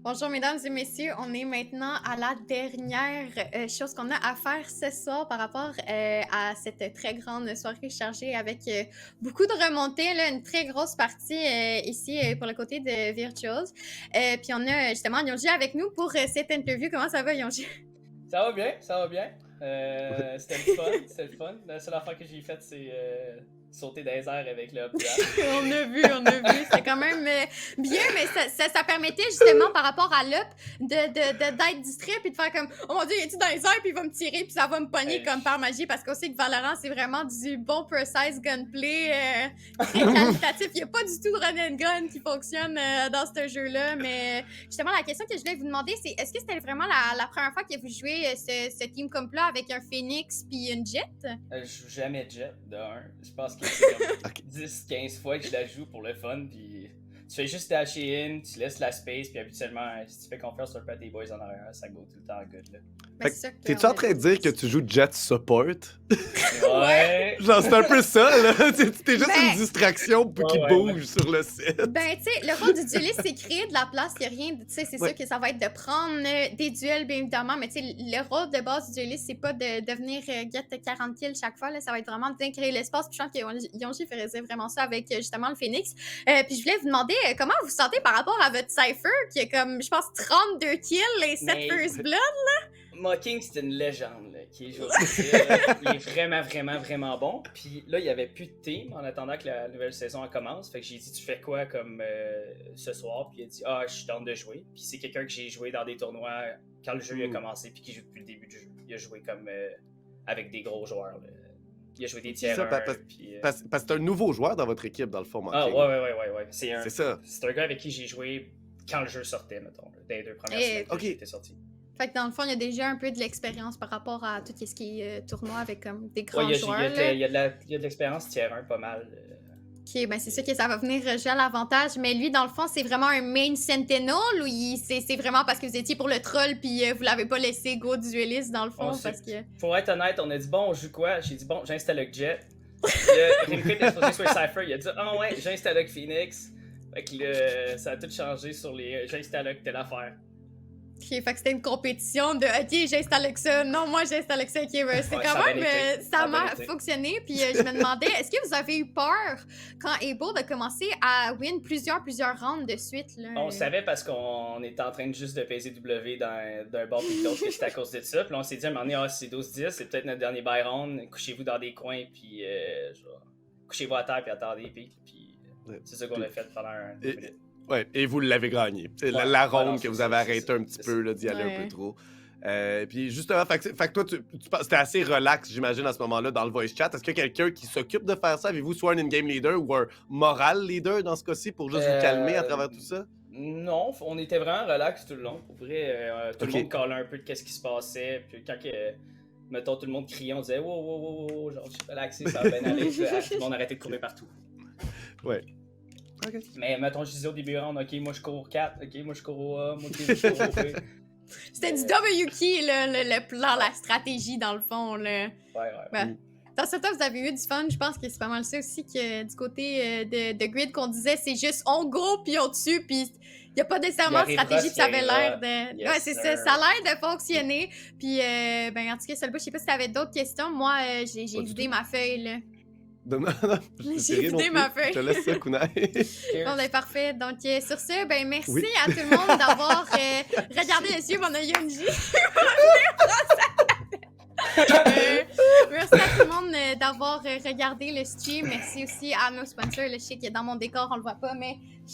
Bonjour mesdames et messieurs, on est maintenant à la dernière chose qu'on a à faire ce soir par rapport à cette très grande soirée chargée avec beaucoup de remontées, là, une très grosse partie ici pour le côté de Virtuose. Puis on a justement Yonji avec nous pour cette interview. Comment ça va Yonji? Ça va bien, ça va bien. C'était le fun, c'était le fun. La seule affaire que j'ai faite, c'est sauter dans les airs avec le hop On a vu. C'était quand même bien, mais ça permettait justement par rapport à l'up d'être distrait puis de faire comme oh mon dieu, il est dans les airs puis il va me tirer puis ça va me pogner comme par magie parce qu'on sait que Valorant c'est vraiment du bon precise gunplay très qualitatif. Il n'y a pas du tout de run and gun qui fonctionne dans ce jeu-là, mais justement la question que je voulais vous demander c'est est-ce que c'était vraiment la première fois que vous jouez ce team comp-là avec un Phoenix puis une Jet? Je joue jamais Jet de 1. Je pense que c'est comme Ok. 10-15 fois que je la joue pour le fun. Puis tu fais juste dasher in, tu laisses la space. Puis habituellement, si tu fais confiance sur tes boys en arrière, ça go tout le temps good. Là. Ben, c'est ça que T'es-tu en train de dire que tu joues Jet Support? Ouais. Genre, c'est un peu ça, là. T'es juste Ben- une distraction pour qu'il Ouais, bouge sur le site. Ben, tu sais, le rôle du dueliste, c'est créer de la place. Il n'y a rien. Tu sais, c'est Ouais. sûr que ça va être de prendre des duels, bien évidemment. Mais tu sais, le rôle de base du dueliste, c'est pas de devenir get 40 kills chaque fois. Là. Ça va être vraiment de bien créer l'espace. Puis je pense que Yonji faisait vraiment ça avec justement le Phoenix. Puis je voulais vous demander comment vous vous sentez par rapport à votre Cypher, qui a comme, je pense, 32 kills et 7 Mais- First Blood. Mocking, c'est une légende là, qui est joué. Il est vraiment bon. Puis là, il n'y avait plus de team en attendant que la nouvelle saison elle commence. Fait que j'ai dit, tu fais quoi comme ce soir? Puis il a dit, je suis down de jouer. Puis c'est quelqu'un que j'ai joué dans des tournois quand le jeu a commencé, puis qui joue depuis le début du jeu. Il a joué comme avec des gros joueurs. Là. Il a joué des tiers Ça, 1, puis, Parce que c'est un nouveau joueur dans votre équipe, dans le fond, Ah, Mocking. ouais. C'est ça. C'est un gars avec qui j'ai joué quand le jeu sortait, mettons, là, dans les 2 premières Et- semaines que Ok. j'étais sorti. Fait que dans le fond, il y a déjà un peu de l'expérience par rapport à tout ce qui est tournoi avec comme des grands Ouais, joueurs. là. il y a de l'expérience tiers 1 pas mal. Ok, ben c'est sûr que ça va venir jouer à l'avantage, mais lui, dans le fond, c'est vraiment un main Sentinel ou c'est vraiment parce que vous étiez pour le troll puis vous l'avez pas laissé go dueliste dans le fond parce que... Pour être honnête, on a dit bon, on joue quoi? J'ai dit bon, j'installe le Jet. Rimka était supposé sur Cypher, il a dit ouais, j'installe le Phoenix. Fait que là, ça a tout changé sur les j'installe le telle affaire. Ok, fait que c'était une compétition de ok, j'installe avec ça, non, moi j'installe avec ça, ok, ben, c'est Ouais, quand ça a même, bien été. ça Ça a a bien été. fonctionné, puis je me demandais, est-ce que vous avez eu peur quand Able de commencer à win plusieurs rounds de suite, là? On savait parce qu'on était en train de juste de peser W d'un bord puis de l'autre que c'était à cause de ça. Puis là, on s'est dit à un moment donné, c'est 12-10, c'est peut-être notre dernier buy round. Couchez-vous dans des coins, puis genre, couchez-vous à terre, puis attendez, puis c'est ça qu'on a fait pendant 2 minutes. Ouais, et vous l'avez gagné. C'est Ouais, la ouais, non, ronde que c'est vous ça, avez c'est arrêté ça, un petit c'est peu, là, d'y aller un Ouais. peu trop. Puis justement, fait que toi, c'était assez relax, j'imagine, à ce moment-là, dans le voice chat. Est-ce qu'il y a quelqu'un qui s'occupe de faire ça? Avez-vous soit un in-game leader ou un moral leader dans ce cas-ci pour juste vous calmer à travers tout ça? Non, on était vraiment relax tout le long. Pour vrai, tout Ok. le monde calait un peu de qu'est-ce qui se passait. Puis quand, mettons, tout le monde criait, on disait wow, genre, je suis relaxé, ça va bien aller. Puis là, tout le monde arrêtait de courir partout. Ouais. Ok. Mais mettons, je disais au début round, ok, moi je cours au 4, ok, moi je cours au A, moi je cours au B. C'était du W-key, là, le plan, la stratégie, dans le fond, là. Ouais. Ben, dans ce temps, vous avez eu du fun. Je pense que c'est pas mal ça aussi que du côté de Grid qu'on disait, c'est juste on go puis on tue puis il n'y a pas nécessairement de Il arrivera stratégie ce puis ça avait qui l'air arrivera. de... Yes, ouais, c'est ça. sir. Ça a l'air de fonctionner. Puis, ben, en tout cas, Solbo, je sais pas si t'avais d'autres questions. Moi, j'ai Pas du vidé tout. ma feuille, là. Non, J'ai j'ai rien non vidé plus. ma feuille. Je te laisse ça, Kunai. Bon, ben, parfait. Donc, sur ce, ben, merci Oui. à tout le monde d'avoir regardé le stream. On a Yonji. Merci à tout le monde d'avoir regardé le stream. Merci aussi à nos sponsors. Le chic est dans mon décor, on le voit pas, mais